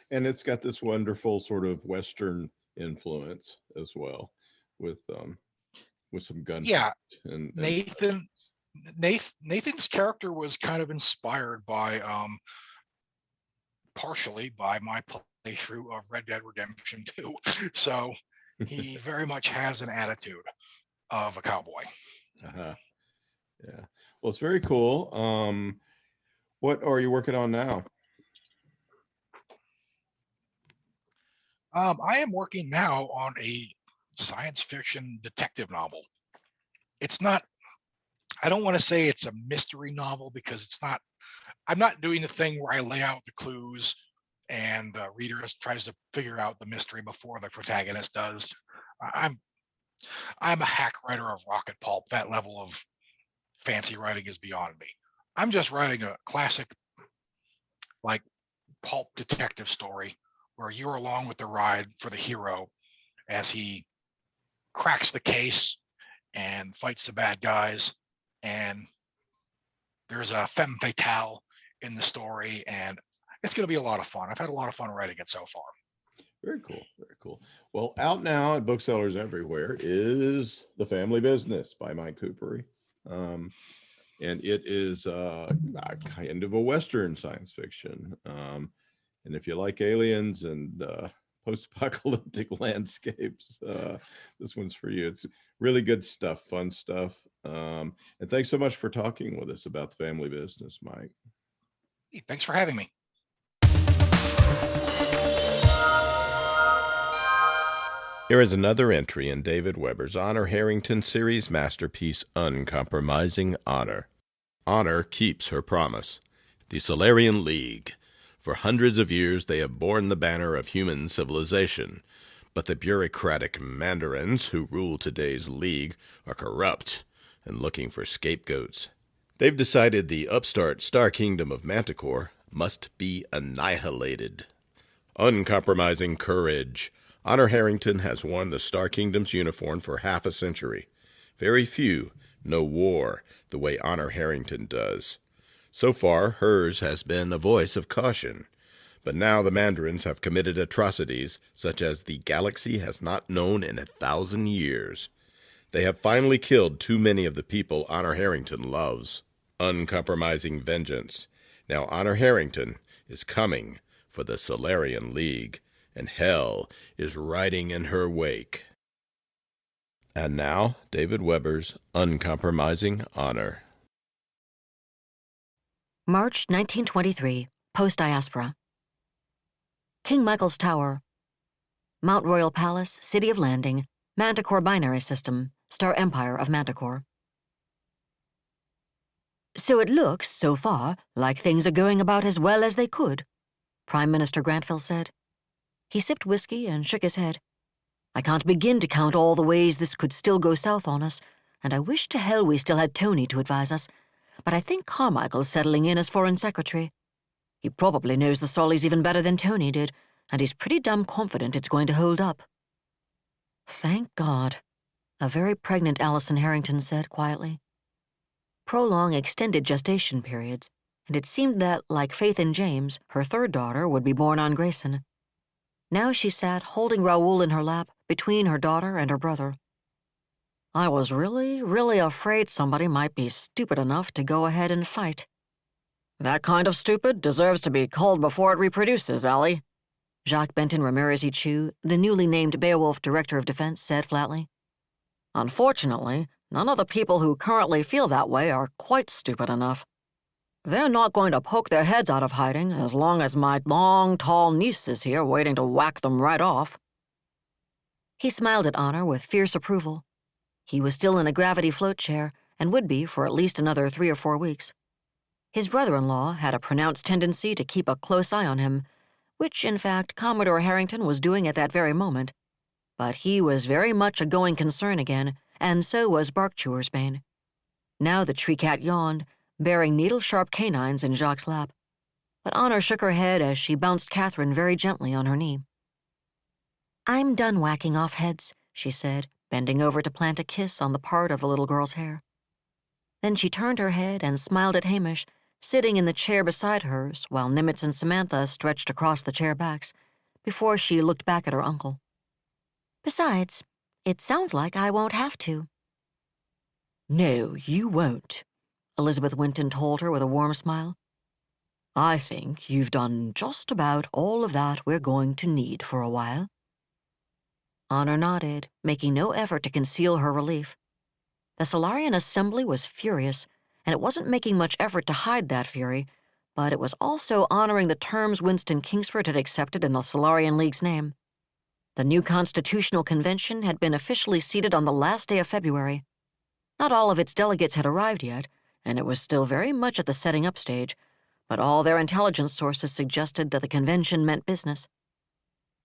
And it's got this wonderful sort of Western influence as well, with some gun. Yeah. And Nathan's character was kind of inspired by partially by my playthrough of Red Dead Redemption 2. So he very much has an attitude of a cowboy. Yeah. Well, it's very cool. What are you working on now? I am working now on a science fiction detective novel. It's not, I don't want to say it's a mystery novel, because it's not. I'm not doing the thing where I lay out the clues and the reader tries to figure out the mystery before the protagonist does. I'm a hack writer of rocket pulp. That level of fancy writing is beyond me. I'm just writing a classic, like, pulp detective story where you're along with the ride for the hero as he cracks the case and fights the bad guys. And there's a femme fatale in the story, and it's going to be a lot of fun. I've had a lot of fun writing it so far. Very cool. Well, out now at booksellers everywhere is The Family Business by Mike Kupari. And it is kind of a Western science fiction. And if you like aliens and post-apocalyptic landscapes, this one's for you. It's really good stuff, fun stuff. And thanks so much for talking with us about The Family Business, Mike. Hey, thanks for having me. Here is another entry in David Weber's Honor Harrington series masterpiece, Uncompromising Honor. Honor keeps her promise. The Solarian League. For hundreds of years they have borne the banner of human civilization, but the bureaucratic mandarins who rule today's League are corrupt and looking for scapegoats. They've decided the upstart Star Kingdom of Manticore must be annihilated. Uncompromising courage. Honor Harrington has worn the Star Kingdom's uniform for half a century. Very few know war the way Honor Harrington does. So far, hers has been a voice of caution. But now the Mandarins have committed atrocities such as the galaxy has not known in 1,000 years. They have finally killed too many of the people Honor Harrington loves. Uncompromising vengeance. Now Honor Harrington is coming for the Solarian League, and hell is riding in her wake. And now, David Weber's Uncompromising Honor. March 1923, Post-Diaspora. King Michael's Tower, Mount Royal Palace, City of Landing, Manticore Binary System, Star Empire of Manticore. So it looks, so far, like things are going about as well as they could, Prime Minister Grantville said. He sipped whiskey and shook his head. I can't begin to count all the ways this could still go south on us, and I wish to hell we still had Tony to advise us, but I think Carmichael's settling in as Foreign Secretary. He probably knows the Sollies even better than Tony did, and he's pretty damn confident it's going to hold up. Thank God, a very pregnant Allison Harrington said quietly. Prolonged extended gestation periods, and it seemed that, like Faith and James, her third daughter would be born on Grayson. Now she sat holding Raoul in her lap between her daughter and her brother. I was really afraid somebody might be stupid enough to go ahead and fight. That kind of stupid deserves to be culled before it reproduces, Allie, Jacques Benton Ramirez-Ichu, the newly named Beowulf Director of Defense, said flatly. Unfortunately, none of the people who currently feel that way are quite stupid enough. They're not going to poke their heads out of hiding as long as my long, tall niece is here waiting to whack them right off. He smiled at Honor with fierce approval. He was still in a gravity float chair and would be for at least another 3 or 4 weeks. His brother-in-law had a pronounced tendency to keep a close eye on him, which, in fact, Commodore Harrington was doing at that very moment. But he was very much a going concern again, and so was Barkchewersbane. Now the tree cat yawned, bearing needle-sharp canines in Jacques' lap. But Honor shook her head as she bounced Catherine very gently on her knee. I'm done whacking off heads, she said, bending over to plant a kiss on the part of the little girl's hair. Then she turned her head and smiled at Hamish, sitting in the chair beside hers while Nimitz and Samantha stretched across the chair backs, before she looked back at her uncle. Besides, it sounds like I won't have to. No, you won't, Elizabeth Winton told her with a warm smile. I think you've done just about all of that we're going to need for a while. Honor nodded, making no effort to conceal her relief. The Solarian Assembly was furious, and it wasn't making much effort to hide that fury, but it was also honoring the terms Winston Kingsford had accepted in the Solarian League's name. The new Constitutional Convention had been officially seated on the last day of February. Not all of its delegates had arrived yet, and it was still very much at the setting-up stage, but all their intelligence sources suggested that the convention meant business.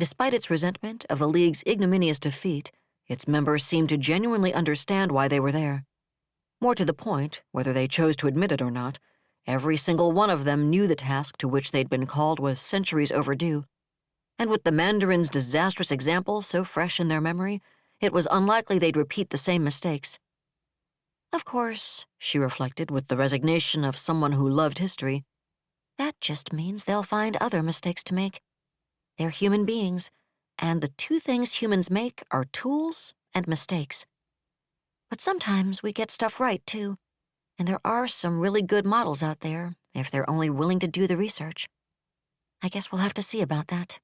Despite its resentment of the League's ignominious defeat, its members seemed to genuinely understand why they were there. More to the point, whether they chose to admit it or not, every single one of them knew the task to which they'd been called was centuries overdue. And with the Mandarin's disastrous example so fresh in their memory, it was unlikely they'd repeat the same mistakes. Of course, she reflected with the resignation of someone who loved history, that just means they'll find other mistakes to make. They're human beings, and the two things humans make are tools and mistakes. But sometimes we get stuff right, too, and there are some really good models out there if they're only willing to do the research. I guess we'll have to see about that.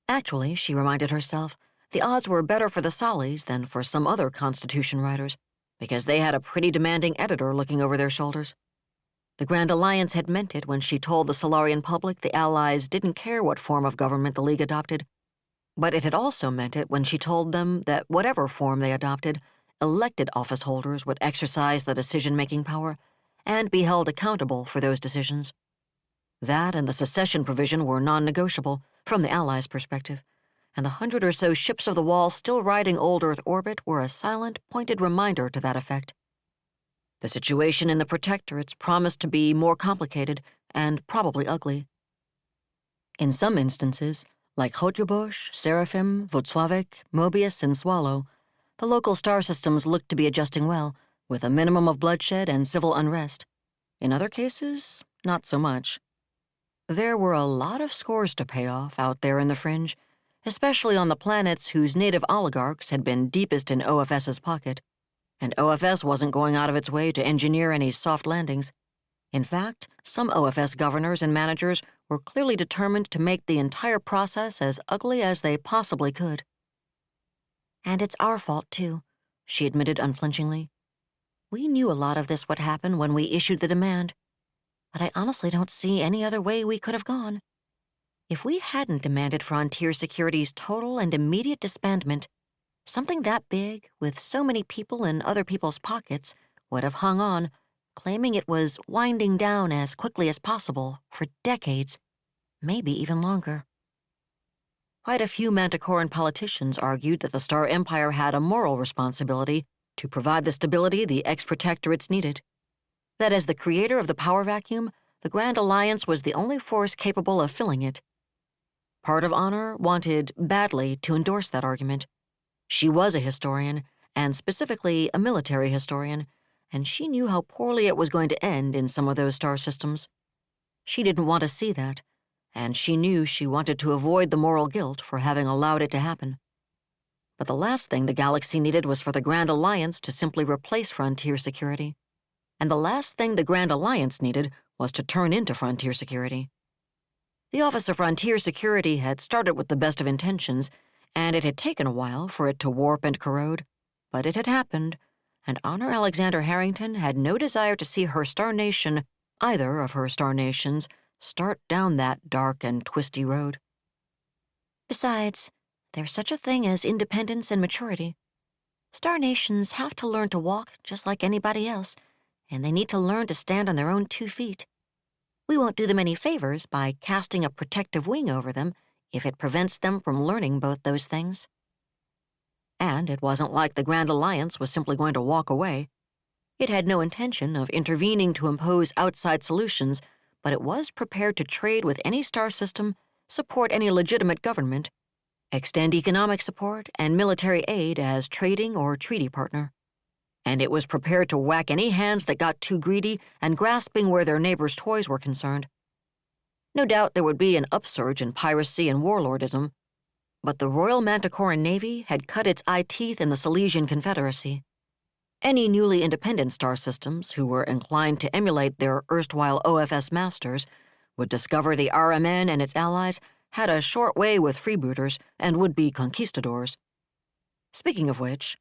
Actually, she reminded herself, the odds were better for the Sollies than for some other Constitution writers, because they had a pretty demanding editor looking over their shoulders. The Grand Alliance had meant it when she told the Solarian public the Allies didn't care what form of government the League adopted. But it had also meant it when she told them that whatever form they adopted, elected office holders would exercise the decision-making power and be held accountable for those decisions. That and the secession provision were non-negotiable from the Allies' perspective, and the 100 or so ships of the Wall still riding old Earth orbit were a silent, pointed reminder to that effect. The situation in the Protectorates promised to be more complicated and probably ugly. In some instances, like Hotjobosch, Seraphim, Votslavik, Mobius, and Swallow, the local star systems looked to be adjusting well, with a minimum of bloodshed and civil unrest. In other cases, not so much. There were a lot of scores to pay off out there in the fringe, especially on the planets whose native oligarchs had been deepest in OFS's pocket, and OFS wasn't going out of its way to engineer any soft landings. In fact, some OFS governors and managers were clearly determined to make the entire process as ugly as they possibly could. "And it's our fault, too," she admitted unflinchingly. "We knew a lot of this would happen when we issued the demand, but I honestly don't see any other way we could have gone. If we hadn't demanded Frontier Security's total and immediate disbandment, something that big, with so many people in other people's pockets, would have hung on, claiming it was winding down as quickly as possible for decades, maybe even longer." Quite a few Manticoran politicians argued that the Star Empire had a moral responsibility to provide the stability the ex-protectorates needed. That as the creator of the power vacuum, the Grand Alliance was the only force capable of filling it. Part of Honor wanted badly to endorse that argument. She was a historian, and specifically a military historian, and she knew how poorly it was going to end in some of those star systems. She didn't want to see that, and she knew she wanted to avoid the moral guilt for having allowed it to happen. But the last thing the galaxy needed was for the Grand Alliance to simply replace Frontier Security. And the last thing the Grand Alliance needed was to turn into Frontier Security. The Office of Frontier Security had started with the best of intentions, and it had taken a while for it to warp and corrode, but it had happened, and Honor Alexander Harrington had no desire to see her star nation, either of her star nations, start down that dark and twisty road. Besides, there's such a thing as independence and maturity. Star nations have to learn to walk just like anybody else, and they need to learn to stand on their own 2 feet. We won't do them any favors by casting a protective wing over them if it prevents them from learning both those things. And it wasn't like the Grand Alliance was simply going to walk away. It had no intention of intervening to impose outside solutions, but it was prepared to trade with any star system, support any legitimate government, extend economic support and military aid as trading or treaty partner. And it was prepared to whack any hands that got too greedy and grasping where their neighbors' toys were concerned. No doubt there would be an upsurge in piracy and warlordism, but the Royal Manticoran Navy had cut its eye teeth in the Silesian Confederacy. Any newly independent star systems who were inclined to emulate their erstwhile OFS masters would discover the RMN and its allies had a short way with freebooters and would-be conquistadors. Speaking of which,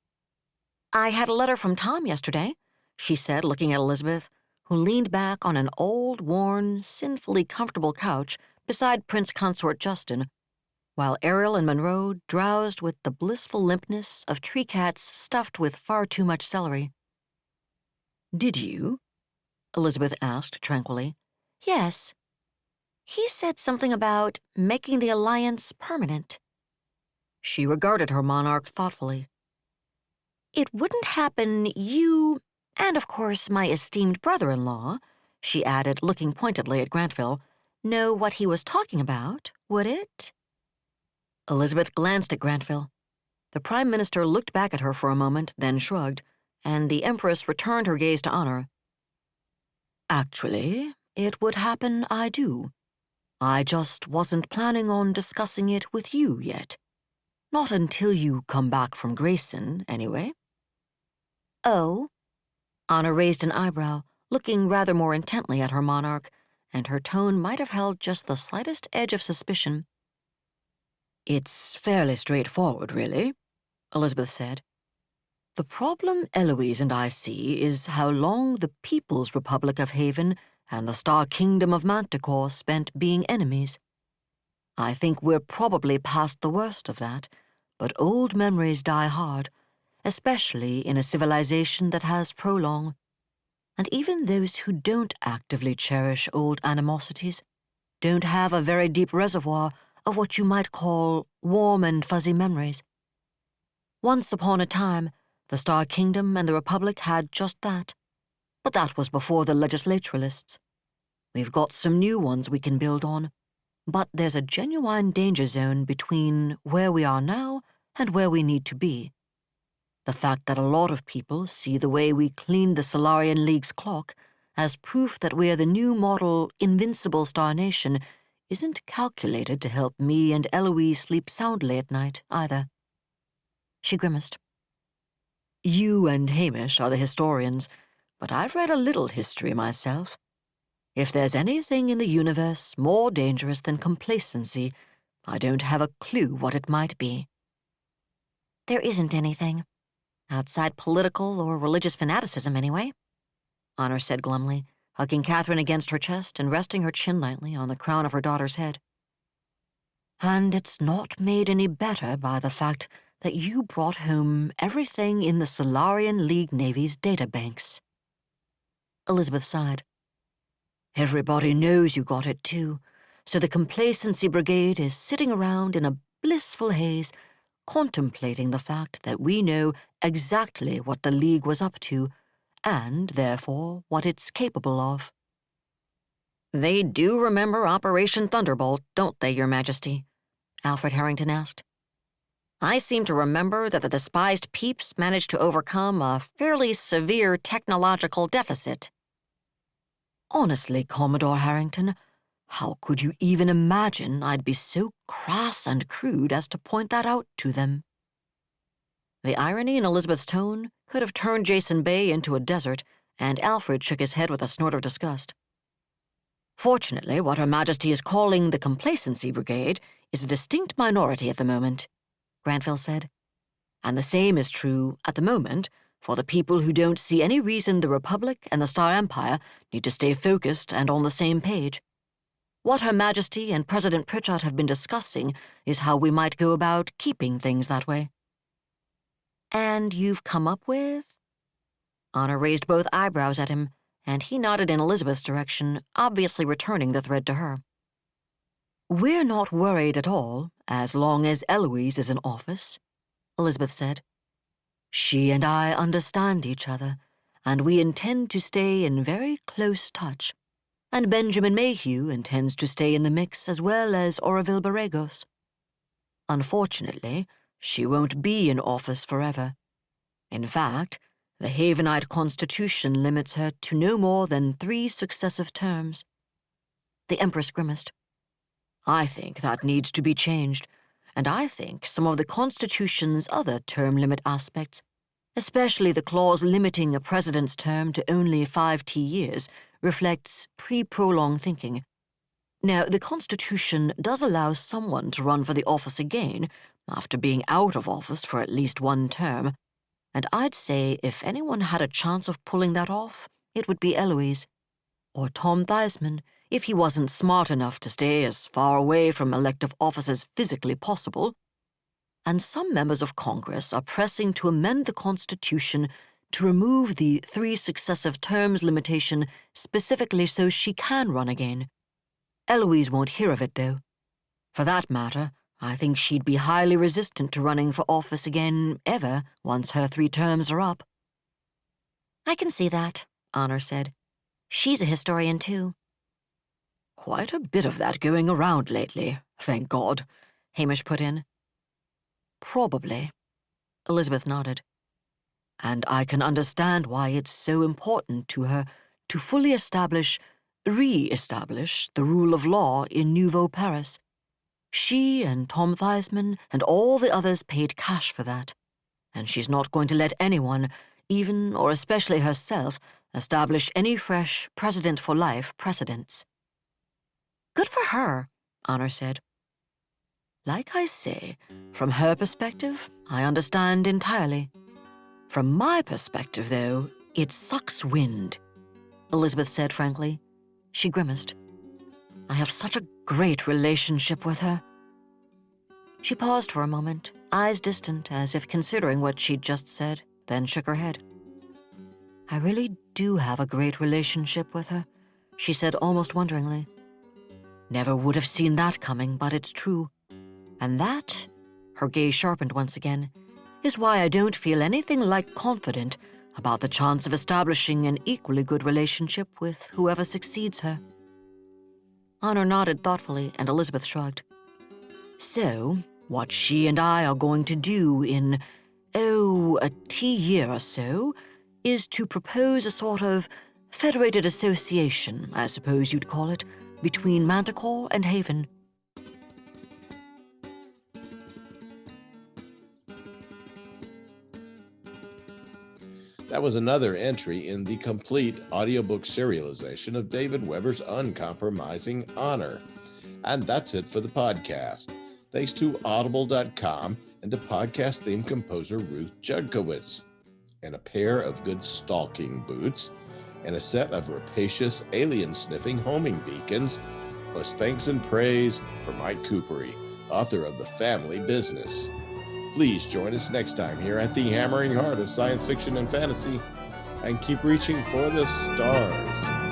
"I had a letter from Tom yesterday," she said, looking at Elizabeth, who leaned back on an old, worn, sinfully comfortable couch beside Prince Consort Justin, while Ariel and Monroe drowsed with the blissful limpness of tree cats stuffed with far too much celery. "Did you?" Elizabeth asked tranquilly. "Yes. He said something about making the alliance permanent." She regarded her monarch thoughtfully. "It wouldn't happen you, and of course my esteemed brother-in-law," she added, looking pointedly at Grantville, "know what he was talking about, would it?" Elizabeth glanced at Grantville. The Prime Minister looked back at her for a moment, then shrugged, and the Empress returned her gaze to Honor. "Actually, it would happen, I do. I just wasn't planning on discussing it with you yet. Not until you come back from Grayson, anyway." "Oh?" Honor raised an eyebrow, looking rather more intently at her monarch, and her tone might have held just the slightest edge of suspicion. "It's fairly straightforward, really," Elizabeth said. "The problem Eloise and I see is how long the People's Republic of Haven and the Star Kingdom of Manticore spent being enemies. I think we're probably past the worst of that, but old memories die hard, especially in a civilization that has prolong. And even those who don't actively cherish old animosities don't have a very deep reservoir of what you might call warm and fuzzy memories. Once upon a time, the Star Kingdom and the Republic had just that, but that was before the legislaturalists. We've got some new ones we can build on, but there's a genuine danger zone between where we are now and where we need to be. The fact that a lot of people see the way we cleaned the Solarian League's clock as proof that we're the new model invincible star nation isn't calculated to help me and Eloise sleep soundly at night, either. She grimaced. You and Hamish are the historians, but I've read a little history myself. If there's anything in the universe more dangerous than complacency, I don't have a clue what it might be. There isn't anything. Outside political or religious fanaticism, anyway, Honor said glumly, hugging Catherine against her chest and resting her chin lightly on the crown of her daughter's head. And it's not made any better by the fact that you brought home everything in the Solarian League Navy's databanks. Elizabeth sighed. Everybody knows you got it, too, so the Complacency Brigade is sitting around in a blissful haze, contemplating the fact that we know exactly what the League was up to, and, therefore, what it's capable of. They do remember Operation Thunderbolt, don't they, Your Majesty? Alfred Harrington asked. I seem to remember that the despised peeps managed to overcome a fairly severe technological deficit. Honestly, Commodore Harrington, how could you even imagine I'd be so crass and crude as to point that out to them? The irony in Elizabeth's tone could have turned Jason Bay into a desert, and Alfred shook his head with a snort of disgust. Fortunately, what Her Majesty is calling the Complacency Brigade is a distinct minority at the moment, Grantville said. And the same is true, at the moment, for the people who don't see any reason the Republic and the Star Empire need to stay focused and on the same page. What Her Majesty and President Pritchard have been discussing is how we might go about keeping things that way. And you've come up with? Honor raised both eyebrows at him, and he nodded in Elizabeth's direction, obviously returning the thread to her. We're not worried at all, as long as Eloise is in office, Elizabeth said. She and I understand each other, and we intend to stay in very close touch. And Benjamin Mayhew intends to stay in the mix as well as Oroville Borregos. Unfortunately, she won't be in office forever. In fact, the Havenite Constitution limits her to no more than 3 successive terms. The Empress grimaced. I think that needs to be changed, and I think some of the Constitution's other term limit aspects, especially the clause limiting a president's term to only 5 T years, reflects pre-prolonged thinking. Now, the Constitution does allow someone to run for the office again after being out of office for at least 1 term, and I'd say if anyone had a chance of pulling that off, it would be Eloise. Or Tom Theismann, if he wasn't smart enough to stay as far away from elective office as physically possible. And some members of Congress are pressing to amend the Constitution to remove the 3 successive terms limitation specifically so she can run again. Eloise won't hear of it, though. For that matter, I think she'd be highly resistant to running for office again ever once her 3 terms are up. I can see that, Honor said. She's a historian, too. Quite a bit of that going around lately, thank God, Hamish put in. Probably, Elizabeth nodded. And I can understand why it's so important to her to fully re-establish the rule of law in Nouveau Paris. She and Tom Theismann and all the others paid cash for that, and she's not going to let anyone, even or especially herself, establish any fresh president-for-life precedents. Good for her, Honor said. Like I say, from her perspective, I understand entirely. From my perspective, though, it sucks wind, Elizabeth said frankly. She grimaced. I have such a great relationship with her. She paused for a moment, eyes distant as if considering what she'd just said, then shook her head. I really do have a great relationship with her, she said almost wonderingly. Never would have seen that coming, but it's true. And that, her gaze sharpened once again, is why I don't feel anything like confident about the chance of establishing an equally good relationship with whoever succeeds her. Honor nodded thoughtfully, and Elizabeth shrugged. So, what she and I are going to do in, a T-year or so, is to propose a sort of federated association, I suppose you'd call it, between Manticore and Haven. That was another entry in the complete audiobook serialization of David Weber's Uncompromising Honor. And that's it for the podcast. Thanks to Audible.com and to podcast theme composer Ruth Judkowitz. And a pair of good stalking boots, and a set of rapacious alien-sniffing homing beacons, plus thanks and praise for Mike Kupari, author of The Family Business. Please join us next time here at the hammering heart of science fiction and fantasy, and keep reaching for the stars.